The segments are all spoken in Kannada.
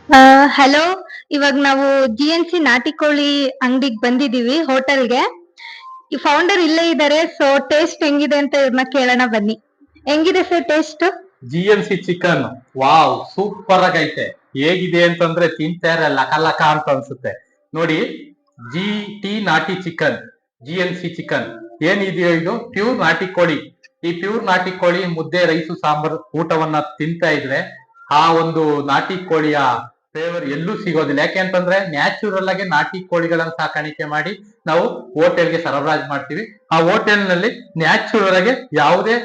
ಹಲೋ. ಇವಾಗ ನಾವು GNC ನಾಟಿ ಕೋಳಿ ಅಂಗಡಿಗೆ ಬಂದಿದೀವಿ ಹೋಟೆಲ್ಗೆ. ಈ ಫೌಂಡರ್ ಇಲ್ಲೇ ಇದ್ದಾರೆ. ಸೊ ಟೇಸ್ಟ್ ಹೆಂಗಿದೆ ಅಂತ ಇವ್ರನ್ನ ಕೇಳೋಣ ಬನ್ನಿ. ಹೆಂಗಿದೆ sir taste? GNC chicken wow super ಆಗೈತೆ. ಹೇಗಿದೆ ಅಂತಂದ್ರೆ ತಿಂತಾರೆ ಲಕ ಲಕ ಅಂತ ಅನ್ಸುತ್ತೆ ನೋಡಿ. GT ನಾಟಿ ಚಿಕನ್, GNC ಚಿಕನ್ ಏನಿದೆಯೋ ಇದು ಪ್ಯೂರ್ ನಾಟಿ ಕೋಳಿ. ಈ ಪ್ಯೂರ್ ನಾಟಿ ಕೋಳಿ ಮುದ್ದೆ, ರೈಸು, ಸಾಂಬಾರ್ ಊಟವನ್ನ ತಿಂತಾ ಇದ್ರೆ ಆ ಒಂದು ನಾಟಿ ಕೋಳಿಯ ಫ್ಲೇವರ್ ಎಲ್ಲೂ ಸಿಗೋದಿಲ್ಲ. ಯಾಕೆ ಅಂತಂದ್ರೆ ನ್ಯಾಚುರಲ್ ಆಗಿ ನಾಟಿ ಕೋಳಿಗಳನ್ನ ಸಾಕಾಣಿಕೆ ಮಾಡಿ ನಾವು ಹೋಟೆಲ್ಗೆ ಸರಬರಾಜು ಮಾಡ್ತೀವಿ. ಆ ಹೋಟೆಲ್ ನಲ್ಲಿ ನ್ಯಾಚುರಲ್ ಆಗಿ ಯಾವುದೇ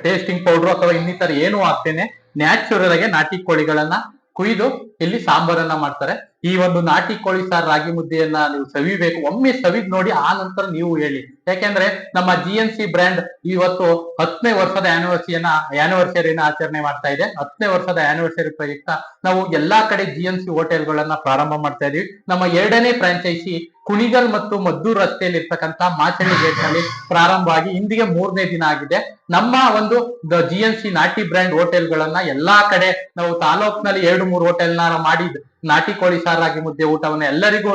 ಟೇಸ್ಟಿಂಗ್ ಪೌಡರ್ ಅಥವಾ ಇನ್ನಿತರ ಏನು ಹಾಕ್ತೇನೆ ನ್ಯಾಚುರಲ್ ಆಗಿ ನಾಟಿ ಕೋಳಿಗಳನ್ನ ಕುಯ್ದು ಇಲ್ಲಿ ಸಾಂಬಾರನ್ನ ಮಾಡ್ತಾರೆ. ಈ ಒಂದು ನಾಟಿ ಕೋಳಿ ಸಾರು ರಾಗಿ ಮುದ್ದೆಯನ್ನ ನೀವು ಸವಿಬೇಕು. ಒಮ್ಮೆ ಸವಿದ್ ನೋಡಿ ಆ ನಂತರ ನೀವು ಹೇಳಿ. ಯಾಕೆಂದ್ರೆ ನಮ್ಮ GNC ಬ್ರ್ಯಾಂಡ್ ಇವತ್ತು 10ನೇ ವರ್ಷದ ಆನಿವರ್ಸರಿನ ಆಚರಣೆ ಮಾಡ್ತಾ ಇದೆ. 10ನೇ ವರ್ಷದ ಆನಿವರ್ಸರಿ ಪ್ರಯುಕ್ತ ನಾವು ಎಲ್ಲಾ ಕಡೆ GNC ಹೋಟೆಲ್ಗಳನ್ನ ಪ್ರಾರಂಭ ಮಾಡ್ತಾ ಇದೀವಿ. ನಮ್ಮ 2ನೇ ಫ್ರಾಂಚೈಸಿ ಕುಣಿಗಲ್ ಮತ್ತು ಮದ್ದೂರು ರಸ್ತೆಯಲ್ಲಿ ಇರ್ತಕ್ಕಂಥ ಮಾಚಳ್ಳಿ ಗೇಟ್ ನಲ್ಲಿ ಪ್ರಾರಂಭ ಆಗಿ ಇಂದಿಗೆ 3ನೇ ದಿನ ಆಗಿದೆ. ನಮ್ಮ ಒಂದು GNC ನಾಟಿ ಬ್ರ್ಯಾಂಡ್ ಹೋಟೆಲ್ಗಳನ್ನ ಎಲ್ಲಾ ಕಡೆ ನಾವು ತಾಲೂಕ್ನಲ್ಲಿ 2-3 ಹೋಟೆಲ್ನ ಮಾಡಿ ನಾಟಿ ಕೋಳಿ ಸಾರು ರಾಗಿ ಮುದ್ದೆ ಊಟವನ್ನ ಎಲ್ಲರಿಗೂ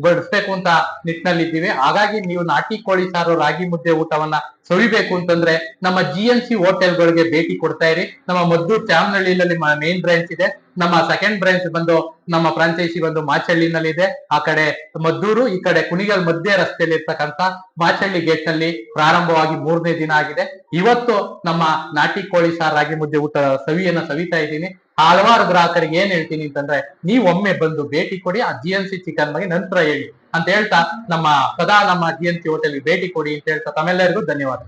ಬಡಿಸ್ಬೇಕು ಅಂತ ನಿಟ್ಟಿನಲ್ಲಿ ಇದ್ದೀವಿ. ಹಾಗಾಗಿ ನೀವು ನಾಟಿ ಕೋಳಿ ಸಾರು ರಾಗಿ ಮುದ್ದೆ ಊಟವನ್ನ ಸವಿಬೇಕು ಅಂತಂದ್ರೆ ನಮ್ಮ GNC ಹೋಟೆಲ್ಗಳಿಗೆ ಭೇಟಿ ಕೊಡ್ತಾ ಇರಿ. ನಮ್ಮ ಮದ್ದೂರು ಚಾಮನಹಳ್ಳಿಯಲ್ಲಿ ಮೇನ್ ಬ್ರಾಂಚ್ ಇದೆ. ನಮ್ಮ ಸೆಕೆಂಡ್ ಬ್ರಾಂಚ್ ಬಂದು ನಮ್ಮ ಫ್ರಾಂಚೈಸಿ ಬಂದು ಮಾಚಳ್ಳಿನಲ್ಲಿ ಇದೆ. ಆ ಕಡೆ ಮದ್ದೂರು, ಈ ಕಡೆ ಕುಣಿಗಲ್ ಮಧ್ಯೆ ರಸ್ತೆಯಲ್ಲಿ ಇರ್ತಕ್ಕಂಥ ಮಾಚಳ್ಳಿ ಗೇಟ್ ನಲ್ಲಿ ಪ್ರಾರಂಭವಾಗಿ 3ನೇ ದಿನ ಆಗಿದೆ. ಇವತ್ತು ನಮ್ಮ ನಾಟಿ ಕೋಳಿ ಸಾರು ರಾಗಿ ಮುದ್ದೆ ಊಟ ಸವಿಯನ್ನ ಸವಿತಾ ಇದ್ದೀನಿ. ಹಲವಾರು ಗ್ರಾಹಕರಿಗೆ ಏನ್ ಹೇಳ್ತೀನಿ ಅಂತಂದ್ರೆ ನೀವು ಒಮ್ಮೆ ಬಂದು ಭೇಟಿ ಕೊಡಿ, ಆ GNC ಚಿಕನ್ ಬಗ್ಗೆ ನಂತರ ಹೇಳಿ ಅಂತ ಹೇಳ್ತಾ ನಮ್ಮ GNC ಹೋಟೆಲ್ಗೆ ಭೇಟಿ ಕೊಡಿ ಅಂತ ಹೇಳ್ತಾ ತಮ್ಮೆಲ್ಲರಿಗೂ ಧನ್ಯವಾದ.